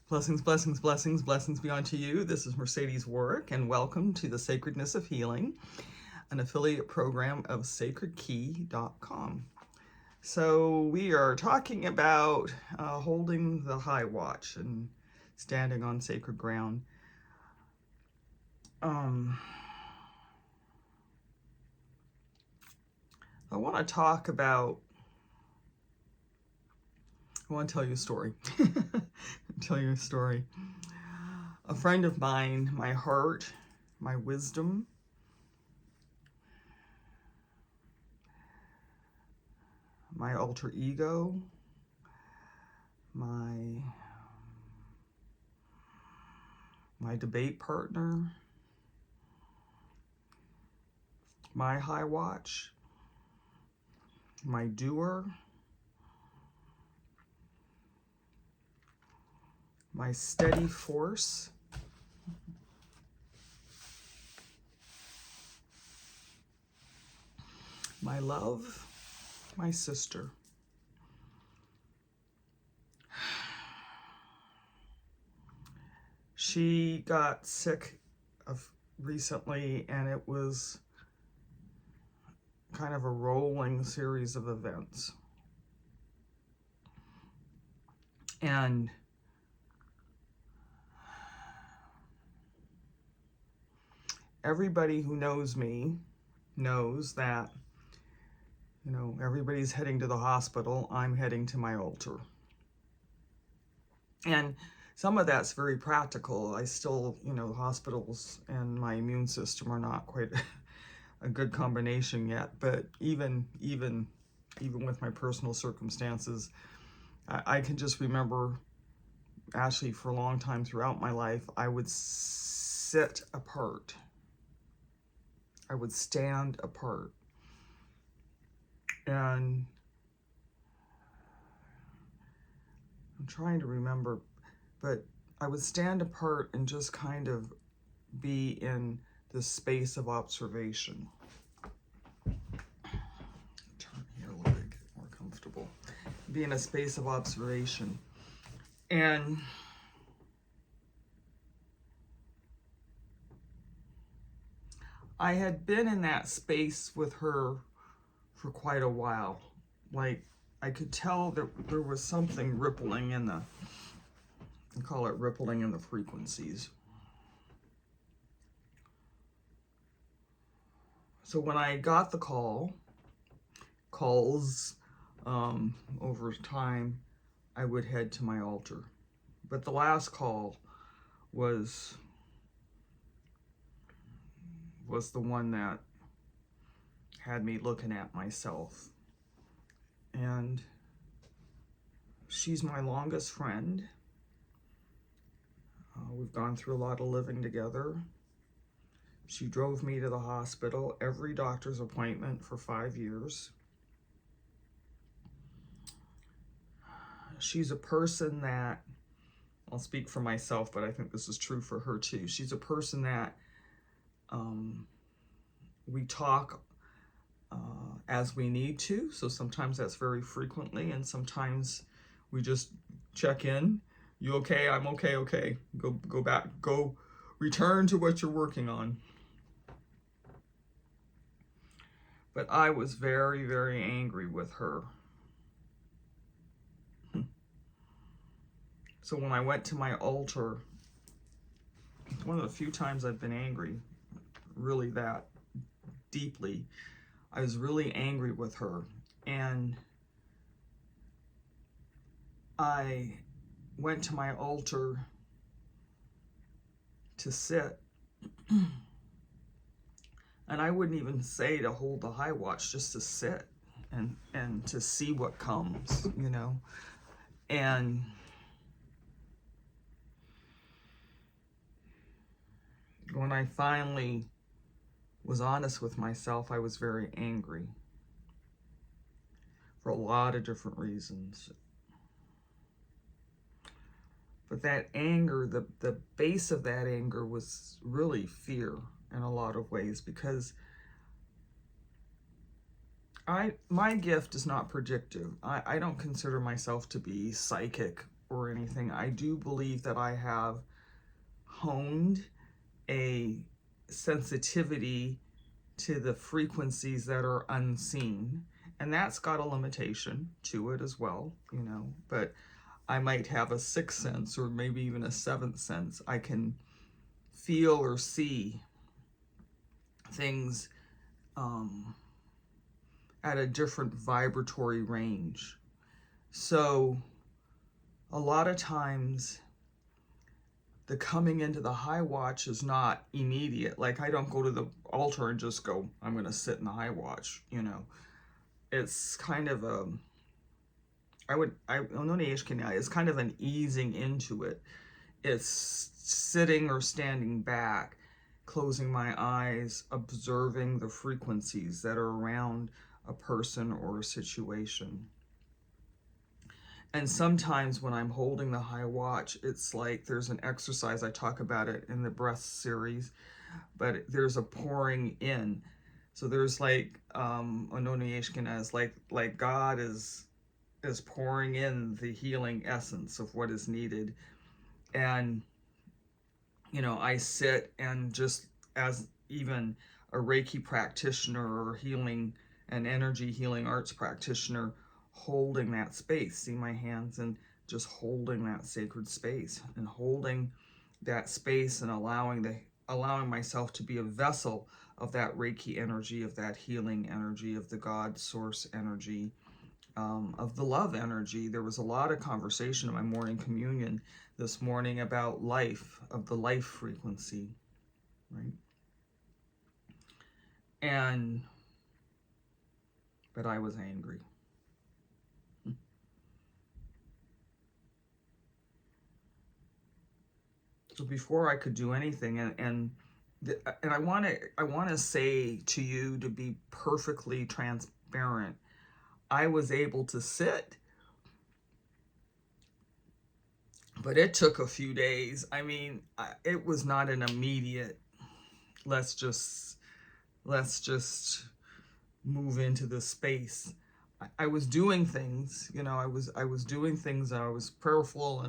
Blessings, blessings, blessings, blessings be unto you. This is Mercedes Warwick, and welcome to the Sacredness of Healing, an affiliate program of sacredkey.com. So we are talking about holding the high watch and standing on sacred ground. I want to tell you a story. Tell you a story. A friend of mine, my heart, my wisdom, my alter ego, my debate partner, my high watch, my doer, my steady force, my love, my sister. She got sick recently, and it was kind of a rolling series of events. And everybody who knows me knows that, everybody's heading to the hospital. I'm heading to my altar. And some of that's very practical. I still, hospitals and my immune system are not quite a good combination yet. But even with my personal circumstances, I can just remember, actually, for a long time throughout my life, I would sit apart. I would stand apart. And I'm trying to remember, but I would stand apart and just kind of be in this space of observation. Turn here a little bit, get more comfortable. Be in a space of observation. And I had been in that space with her for quite a while. Like, I could tell that there was something rippling in I call it rippling in the frequencies. So when I got the calls over time, I would head to my altar. But the last call was the one that had me looking at myself. And she's my longest friend. We've gone through a lot of living together. She drove me to the hospital, every doctor's appointment for 5 years. She's a person that, I'll speak for myself, but I think this is true for her too. She's a person that we talk as we need to. So sometimes that's very frequently, and sometimes we just check in. You okay? I'm okay. Okay. Go back. Go return to what you're working on. But I was very, very angry with her. So when I went to my altar, one of the few times I've been angry, really that deeply, I was really angry with her. And I went to my altar to sit. And I wouldn't even say to hold the high watch, just to sit and to see what comes, And when I finally was honest with myself, I was very angry for a lot of different reasons. But that anger, the base of that anger was really fear in a lot of ways, because my gift is not predictive. I don't consider myself to be psychic or anything. I do believe that I have honed a sensitivity to the frequencies that are unseen, and that's got a limitation to it as well, you know, but I might have a sixth sense or maybe even a seventh sense. I can feel or see things at a different vibratory range. So a lot of times the coming into the high watch is not immediate. Like, I don't go to the altar and just go, I'm going to sit in the high watch, you know. It's kind of a, it's kind of an easing into it. It's sitting or standing back, closing my eyes, observing the frequencies that are around a person or a situation. And sometimes when I'm holding the high watch, it's like there's an exercise, I talk about it in the breath series, but there's a pouring in. So there's like like God is pouring in the healing essence of what is needed. And you know, I sit and just as even a Reiki practitioner or healing and energy healing arts practitioner, holding that space, see my hands, and just holding that sacred space and holding that space and allowing myself to be a vessel of that Reiki energy, of that healing energy, of the God source energy, of the love energy. There was a lot of conversation in my morning communion this morning about life, of the life frequency, right? But I was angry. So before I could do anything, and I want to say to you, to be perfectly transparent, I was able to sit, but it took a few days. I mean, it was not an immediate, let's just move into this space. I was doing things, you know, I was doing things, and I was prayerful,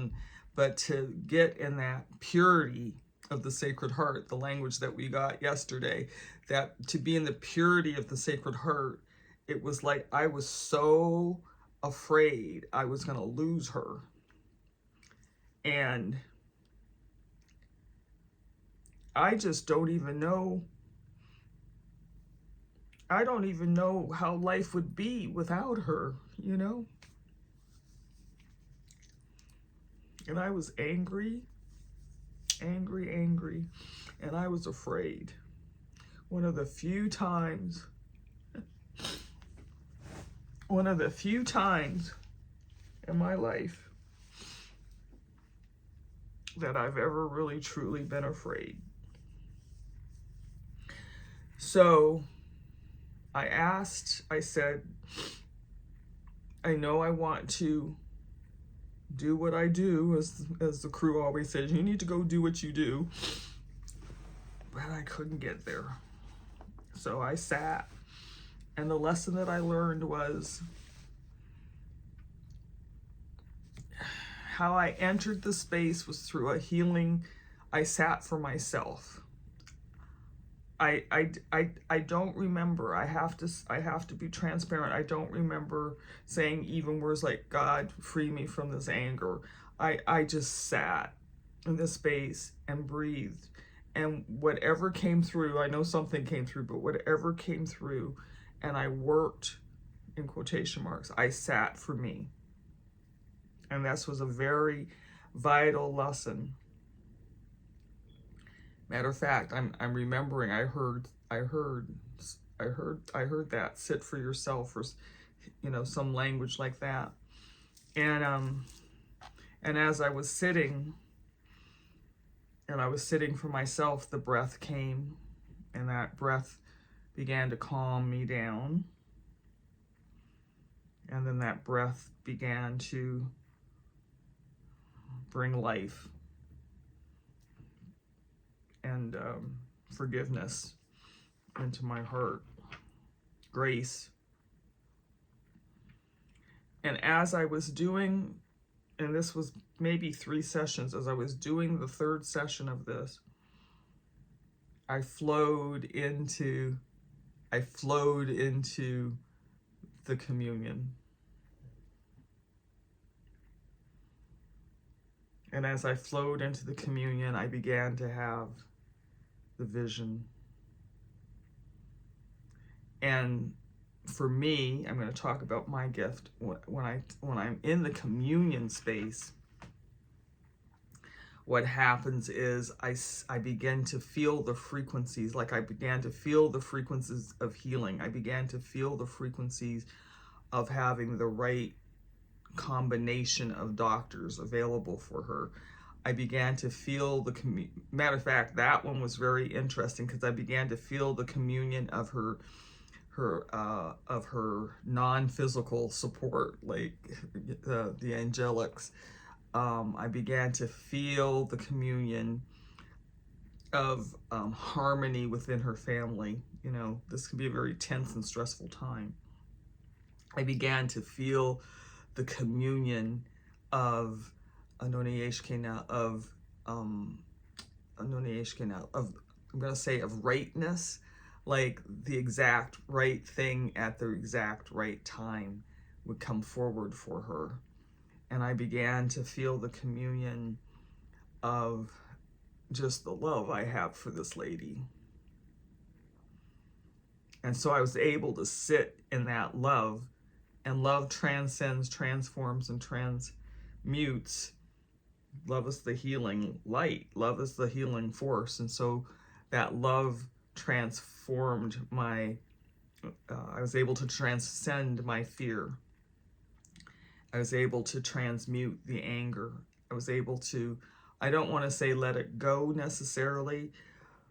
but to get in that purity of the Sacred Heart, the language that we got yesterday, that to be in the purity of the Sacred Heart, it was like I was so afraid I was going to lose her. And I just don't even know. I don't even know how life would be without her, you know? And I was angry, and I was afraid. One of the few times in my life that I've ever really truly been afraid. So I said, I know I want to do what I do, as the crew always says, you need to go do what you do, but I couldn't get there. So I sat, and the lesson that I learned was how I entered the space was through a healing. I sat for myself. I don't remember. I have to be transparent. I don't remember saying even words like, God, free me from this anger. I just sat in this space and breathed. And whatever came through, I know something came through, but whatever came through, and I worked, in quotation marks, I sat for me. And this was a very vital lesson. Matter of fact, I'm remembering I heard that, sit for yourself, or you know, some language like that. And as I was sitting, and I was sitting for myself, the breath came, and that breath began to calm me down. And then that breath began to bring life and forgiveness into my heart, grace. And as I was doing and this was maybe 3 sessions, as I was doing the 3rd session of this, I flowed into the communion. And as I flowed into the communion, I began to have the vision. And for me, I'm going to talk about my gift. When I'm in the communion space, what happens is I begin to feel the frequencies, like I began to feel the frequencies of healing. I began to feel the frequencies of having the right combination of doctors available for her. I began to feel the matter of fact, that one was very interesting because I began to feel the communion of her non-physical support, like the angelics. I began to feel the communion of harmony within her family. You know, this can be a very tense and stressful time. I began to feel the communion of I'm going to say of rightness, like the exact right thing at the exact right time would come forward for her. And I began to feel the communion of just the love I have for this lady. And so I was able to sit in that love, and love transcends, transforms, and transmutes. Love is the healing light. Love is the healing force. And so that love transformed I was able to transcend my fear. I was able to transmute the anger. I was able to, I don't want to say let it go necessarily,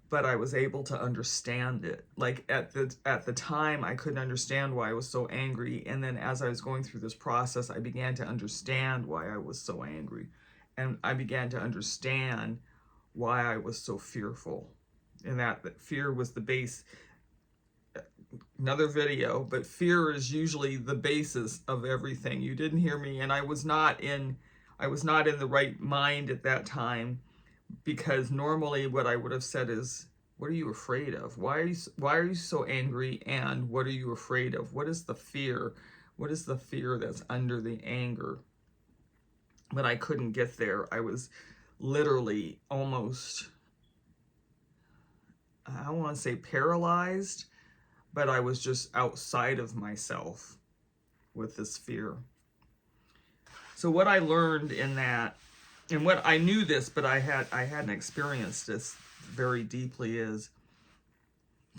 but I was able to understand it. Like at the time, I couldn't understand why I was so angry. And then as I was going through this process, I began to understand why I was so angry. And I began to understand why I was so fearful. And that fear was the base. Another video, but fear is usually the basis of everything. You didn't hear me, and I was not in the right mind at that time, because normally what I would have said is, what are you afraid of? Why are you so angry, and what are you afraid of? What is the fear? What is the fear that's under the anger? But I couldn't get there. I was literally almost, I don't want to say paralyzed, but I was just outside of myself with this fear. So what I learned in that, and what I knew this, but I hadn't experienced this very deeply, is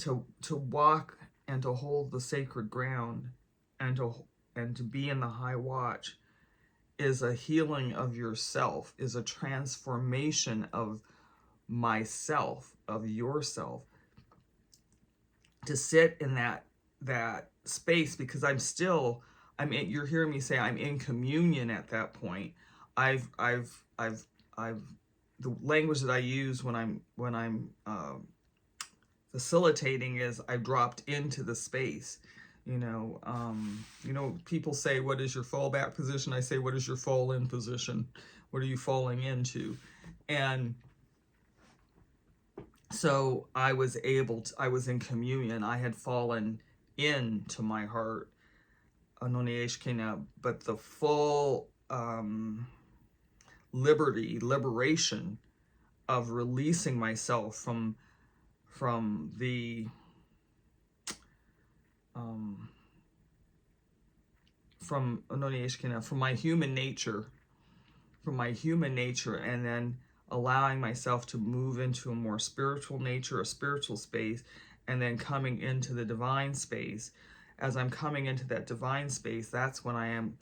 to walk and to hold the sacred ground and to be in the high watch is a healing of yourself, is a transformation of myself, of yourself. To sit in that space, because you're hearing me say I'm in communion at that point. I've the language that I use when I'm facilitating is I dropped into the space. People say, what is your fallback position? I say, what is your fall in position? What are you falling into? And so I was in communion. I had fallen into my heart, but the full liberation of releasing myself from the from my human nature, and then allowing myself to move into a more spiritual nature, a spiritual space, and then coming into the divine space. As I'm coming into that divine space, that's when I am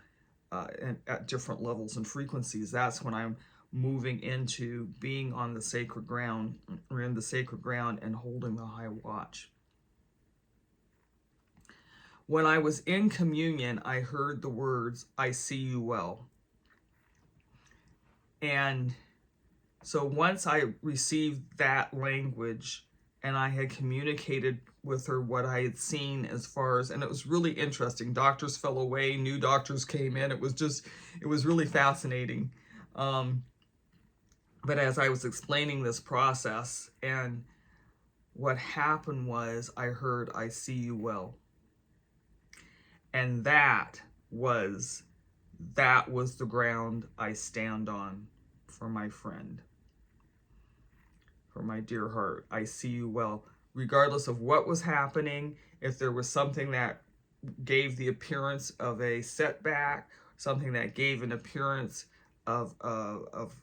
at different levels and frequencies. That's when I'm moving into being on the sacred ground, or in the sacred ground, and holding the high watch. When I was in communion, I heard the words, "I see you well." And so once I received that language and I had communicated with her what I had seen as far as, and it was really interesting. Doctors fell away, new doctors came in. It was really fascinating. But as I was explaining this process, and what happened was I heard, "I see you well." And was that was the ground I stand on for my friend, for my dear heart. I see you well. Regardless of what was happening, if there was something that gave the appearance of a setback, something that gave an appearance of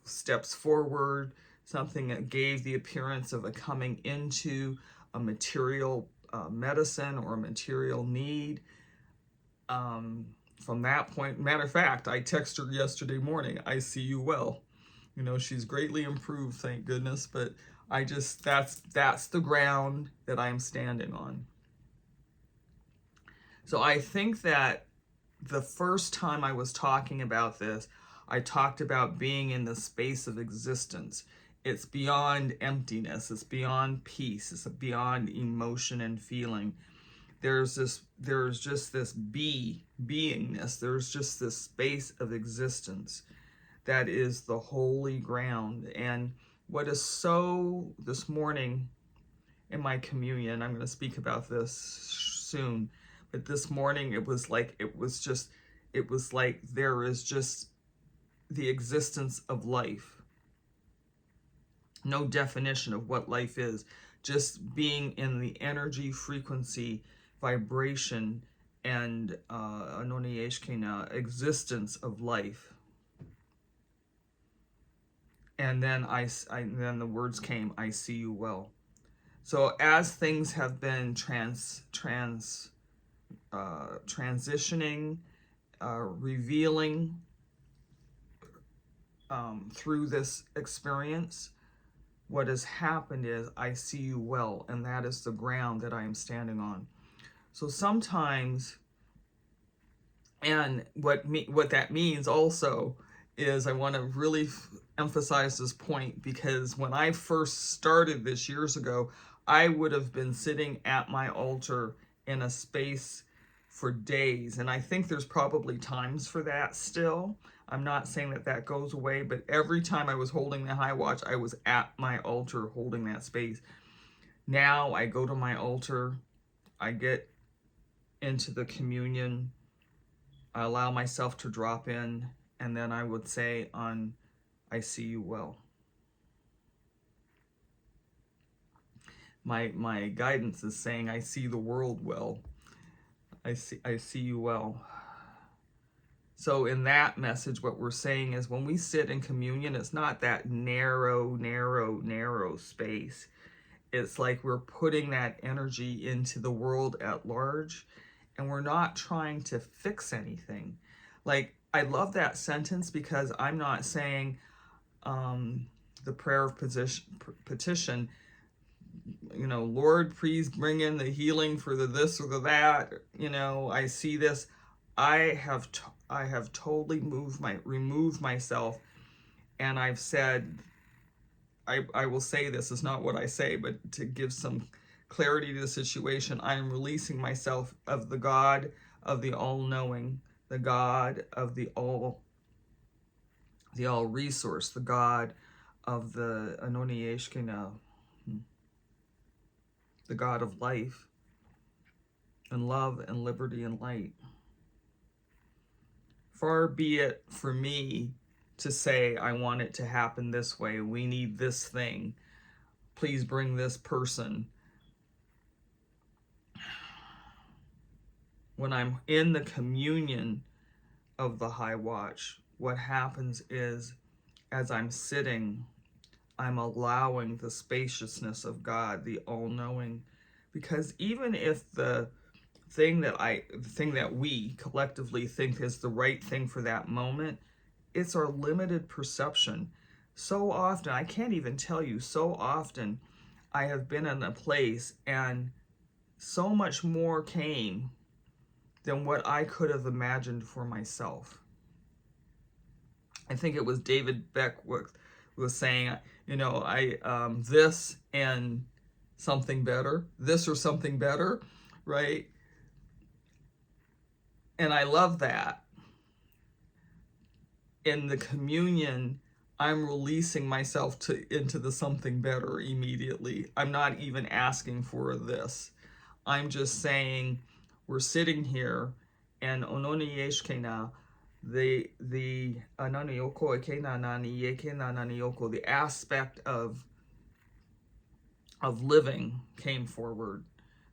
steps forward, something that gave the appearance of a coming into a material medicine or a material need. From that point, matter of fact, I texted her yesterday morning, "I see you well." You know, she's greatly improved, thank goodness, but that's the ground that I'm standing on. So I think that the first time I was talking about this, I talked about being in the space of existence. It's beyond emptiness, it's beyond peace, it's beyond emotion and feeling. There's just this beingness, there's just this space of existence that is the holy ground. And what is so, this morning in my communion, I'm going to speak about this soon, but this morning it was like there is just the existence of life. No definition of what life is, just being in the energy, frequency, vibration, and existence of life. And then then the words came, "I see you well." So as things have been transitioning, revealing through this experience, what has happened is I see you well, and that is the ground that I am standing on. So sometimes, and what that means also is, I want to really emphasize this point, because when I first started this years ago, I would have been sitting at my altar in a space for days. And I think there's probably times for that still. I'm not saying that that goes away, but every time I was holding the high watch, I was at my altar holding that space. Now I go to my altar, I get into the communion, I allow myself to drop in, and then I would say on, "I see you well." My guidance is saying, "I see the world well. I see you well." So in that message, what we're saying is, when we sit in communion, it's not that narrow space. It's like we're putting that energy into the world at large, and we're not trying to fix anything. Like, I love that sentence, because I'm not saying the prayer of petition, you know, "Lord, please bring in the healing for the this or the that, you know, I see this." I have totally removed myself, and I've said, I will say, this is not what I say, but to give some clarity to the situation, I am releasing myself of the God of the all-knowing, the God of the all resource, the God of the the God of life and love and liberty and light. Far be it for me to say, "I want it to happen this way. We need this thing. Please bring this person." When I'm in the communion of the high watch, what happens is, as I'm sitting, I'm allowing the spaciousness of God, the all-knowing, because even if the thing that we collectively think is the right thing for that moment, it's our limited perception. So often, I can't even tell you, so often I have been in a place and so much more came than what I could have imagined for myself. I think it was David Beck was saying, you know, this and something better, this or something better, right? And I love that. In the communion, I'm releasing myself into the something better immediately. I'm not even asking for this. I'm just saying, we're sitting here, and ononi yeshkena, the ananioko ekena nani yekena nanioko, the aspect of living came forward.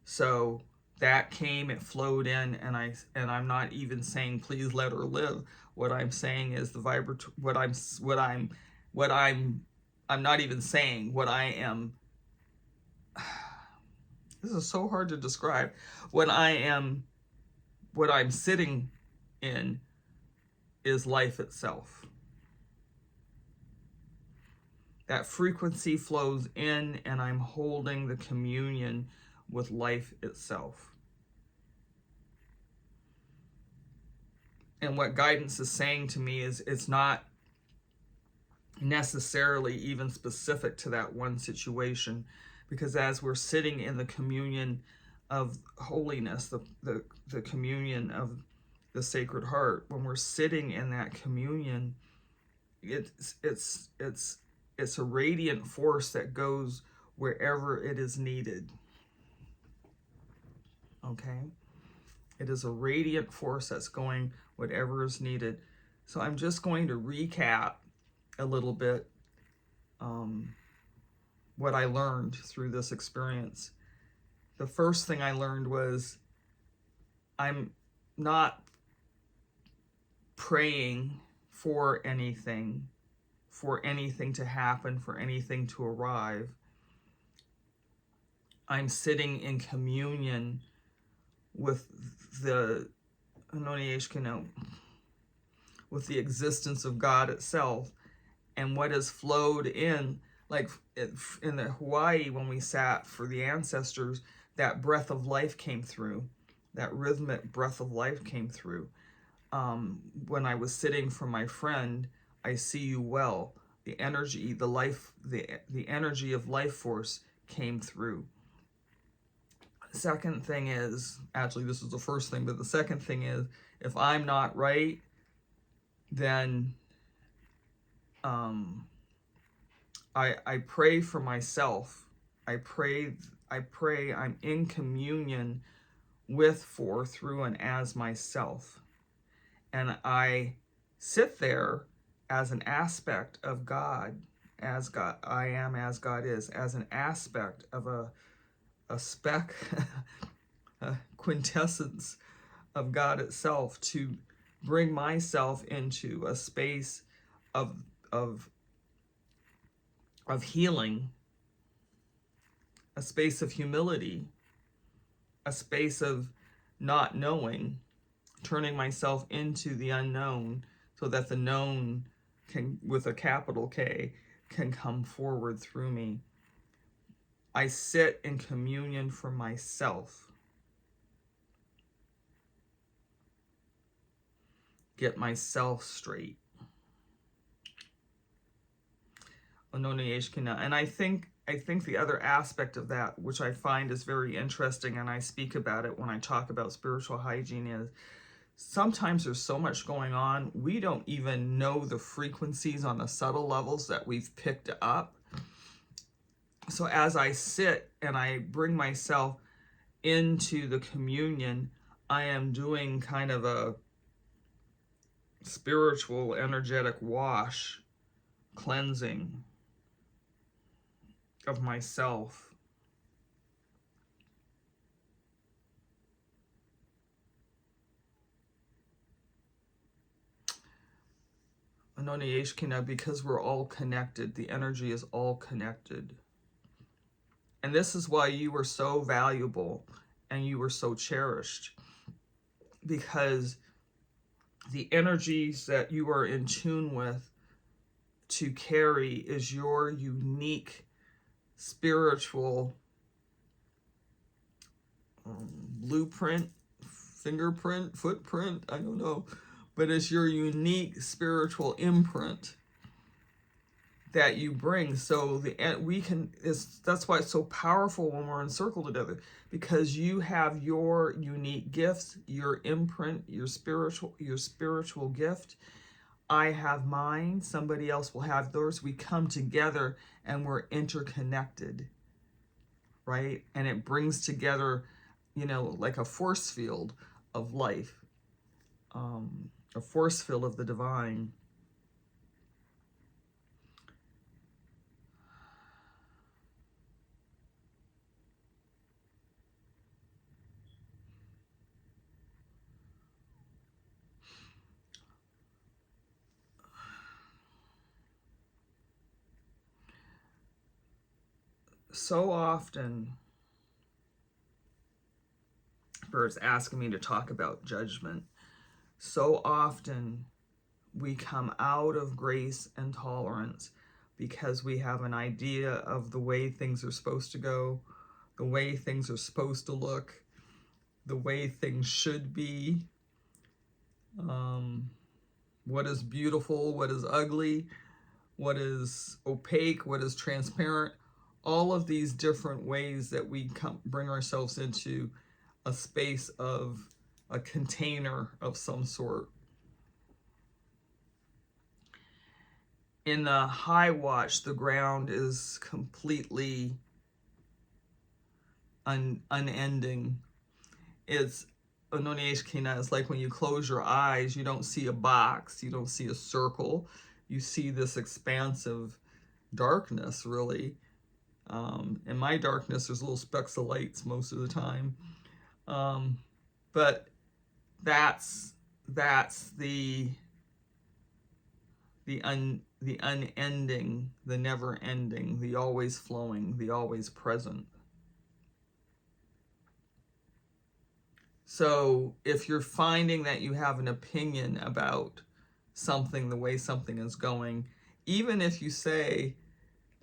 So that came, it flowed in, and I'm not even saying please let her live. What I'm saying is the I'm not even saying what I am. This is so hard to describe. What I'm sitting in is life itself. That frequency flows in, and I'm holding the communion with life itself. And what guidance is saying to me is it's not necessarily even specific to that one situation, because as we're sitting in the communion of holiness, the communion of the Sacred Heart, when we're sitting in that communion, it's a radiant force that goes wherever it is needed. Okay? It is a radiant force that's going whatever is needed. So I'm just going to recap a little bit what I learned through this experience. The first thing I learned was I'm not praying for anything to happen, for anything to arrive. I'm sitting in communion with the with the existence of God itself, and what has flowed in, like in the Hawaii when we sat for the ancestors, that breath of life came through, that rhythmic breath of life came through. When I was sitting for my friend, I see you well, the energy, the life, the energy of life force came through. Second thing is, actually this is the first thing, but the second thing is, if I'm not right, then I pray for myself. I pray I'm in communion with, for, through, and as myself. And I sit there as an aspect of God, as God, I am as God is, as an aspect of a speck, a quintessence of God itself, to bring myself into a space of healing, a space of humility, a space of not knowing, turning myself into the unknown so that the known can, with a capital K, can come forward through me. I sit in communion for myself. Get myself straight. And I think the other aspect of that, which I find is very interesting, and I speak about it when I talk about spiritual hygiene, is sometimes there's so much going on, we don't even know the frequencies on the subtle levels that we've picked up. So as I sit and I bring myself into the communion, I am doing kind of a spiritual, energetic wash, cleansing of myself. Because we're all connected, the energy is all connected. And this is why you were so valuable and you were so cherished, because the energies that you are in tune with to carry is your unique spiritual blueprint, fingerprint, footprint, I don't know, but it's your unique spiritual imprint that you bring. So that's why it's so powerful when we're in circle together, because you have your unique gifts, your imprint, your spiritual gift. I have mine, somebody else will have theirs. We come together and we're interconnected, right? And it brings together, like a force field of life, a force field of the divine. So often, Bert's asking me to talk about judgment. So often we come out of grace and tolerance because we have an idea of the way things are supposed to go, the way things are supposed to look, the way things should be, what is beautiful, what is ugly, what is opaque, what is transparent. All of these different ways that we bring ourselves into a space of a container of some sort. In the high watch, the ground is completely unending. It's it's like when you close your eyes, you don't see a box, you don't see a circle, you see this expansive darkness, really. In my darkness, there's little specks of lights most of the time. But that's the unending, the never ending, the always flowing, the always present. So if you're finding that you have an opinion about something, the way something is going, even if you say,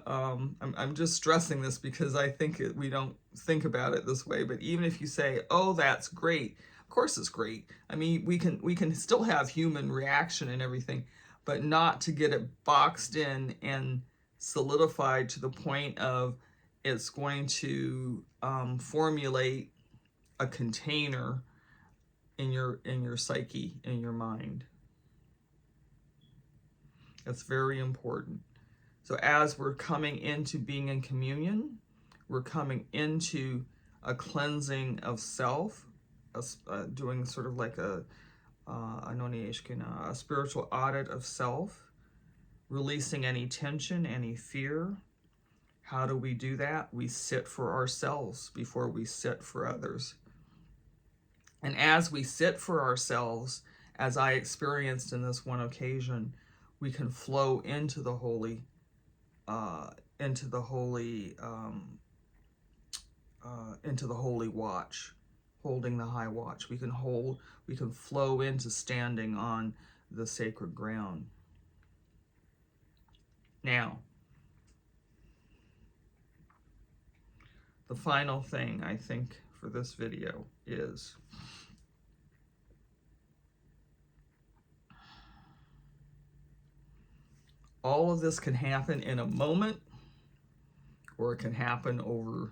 I'm just stressing this because I think we don't think about it this way, but even if you say, oh, that's great, of course it's great. I mean, we can still have human reaction and everything, but not to get it boxed in and solidified to the point of it's going to formulate a container in your psyche, in your mind. That's very important. So as we're coming into being in communion, we're coming into a cleansing of self, doing sort of like a spiritual audit of self, releasing any tension, any fear. How do we do that? We sit for ourselves before we sit for others. And as we sit for ourselves, as I experienced in this one occasion, we can flow into the holy watch, holding the high watch. We can flow into standing on the sacred ground. Now, the final thing I think for this video is all of this can happen in a moment, or it can happen over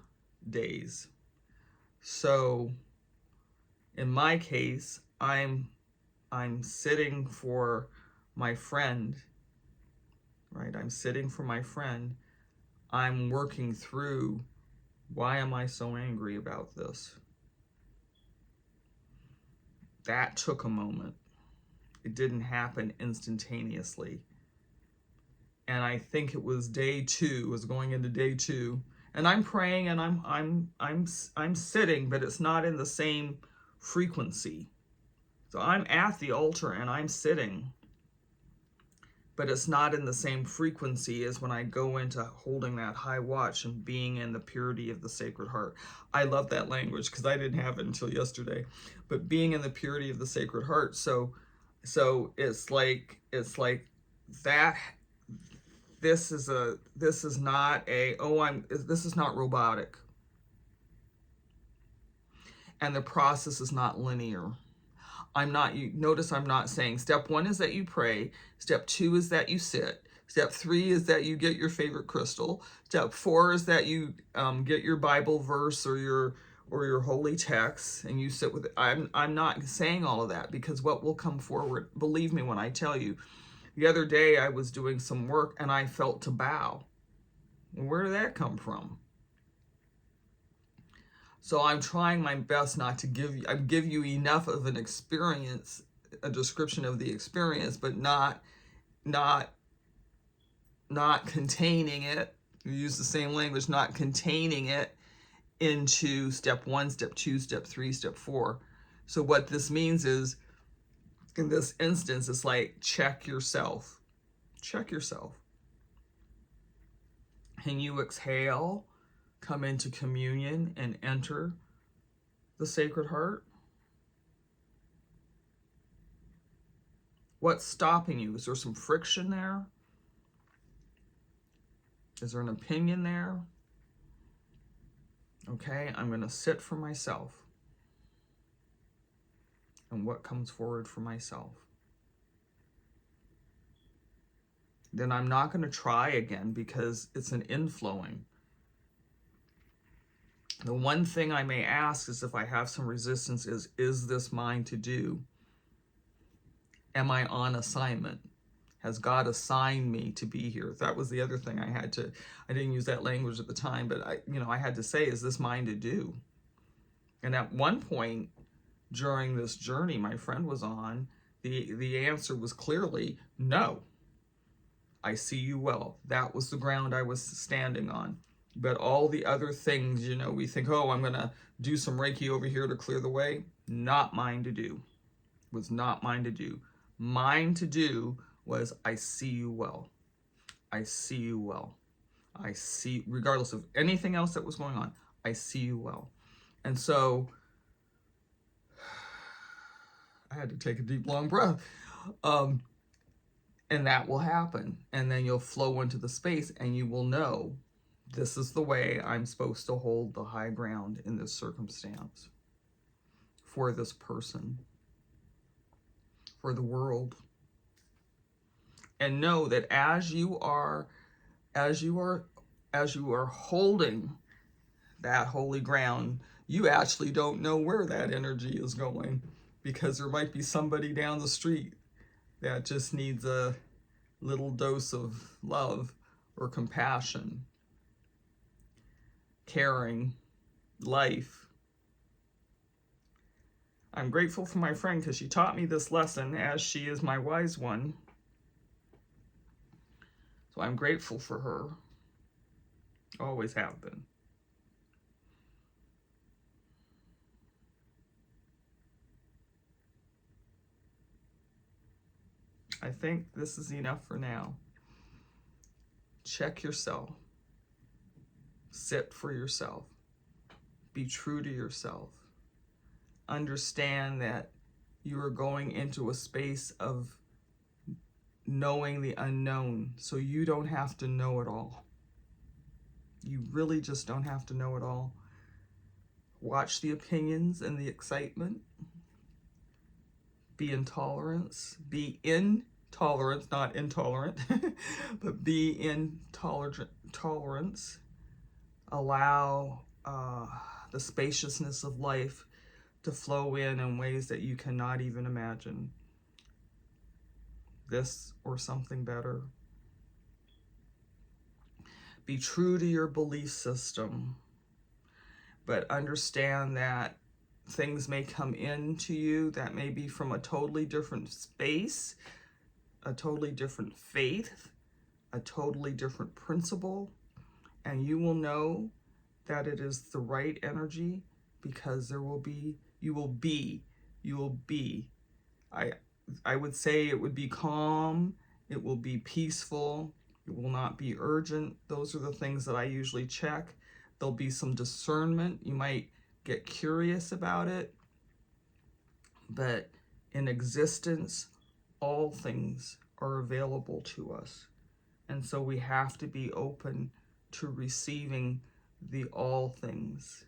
days. So in my case, I'm sitting for my friend, right? I'm sitting for my friend. I'm working through, why am I so angry about this? That took a moment. It didn't happen instantaneously. And I think it was day 2, was going into day 2, and I'm praying and I'm sitting, but it's not in the same frequency. So I'm at the altar and I'm sitting, but it's not in the same frequency as when I go into holding that high watch and being in the purity of the Sacred Heart. I love that language because I didn't have it until yesterday, but being in the purity of the Sacred Heart. So it's like that. This is not robotic, and the process is not linear. Notice I'm not saying step 1 is that you pray, step 2 is that you sit, Step 3 is that you get your favorite crystal. Step 4 is that you get your Bible verse or your holy text, and you sit with it. I'm not saying all of that, because what will come forward, believe me when I tell you, the other day I was doing some work and I felt to bow. Where did that come from? So I'm trying my best not to give you enough of an experience, a description of the experience, but not containing it. You use the same language, not containing it into step 1, step 2, step 3, step 4. So what this means is, in this instance, it's like, check yourself. Check yourself. Can you exhale, come into communion, and enter the Sacred Heart? What's stopping you? Is there some friction there? Is there an opinion there? Okay, I'm going to sit for myself. And what comes forward for myself. Then I'm not going to try again, because it's an inflowing. The one thing I may ask is, if I have some resistance, is this mine to do? Am I on assignment? Has God assigned me to be here? That was the other thing I didn't use that language at the time, but I had to say, is this mine to do? And at one point during this journey my friend was on, the answer was clearly no. I see you well. That was the ground I was standing on. But all the other things, we think, oh, I'm going to do some Reiki over here to clear the way. Not mine to do. Was not mine to do. Mine to do was, I see you well. I see you well. I see, regardless of anything else that was going on, I see you well. And so I had to take a deep, long breath. And that will happen. And then you'll flow into the space, and you will know, this is the way I'm supposed to hold the high ground in this circumstance, for this person, for the world. And know that as you are holding that holy ground, you actually don't know where that energy is going, because there might be somebody down the street that just needs a little dose of love or compassion, caring, life. I'm grateful for my friend, because she taught me this lesson, as she is my wise one. So I'm grateful for her. Always have been. I think this is enough for now. Check yourself. Sit for yourself. Be true to yourself. Understand that you are going into a space of knowing the unknown, so you don't have to know it all. You really just don't have to know it all. Watch the opinions and the excitement. Be in tolerance. Be in tolerance, not intolerant, but be in tolerance. Allow the spaciousness of life to flow in ways that you cannot even imagine. This or something better. Be true to your belief system, but understand that things may come into you that may be from a totally different space, a totally different faith, a totally different principle, and you will know that it is the right energy, because you will be. I would say it would be calm, it will be peaceful, it will not be urgent. Those are the things that I usually check. There'll be some discernment. You might get curious about it, but in existence, all things are available to us. And so we have to be open to receiving the all things.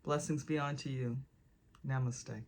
Blessings be unto you. Namaste.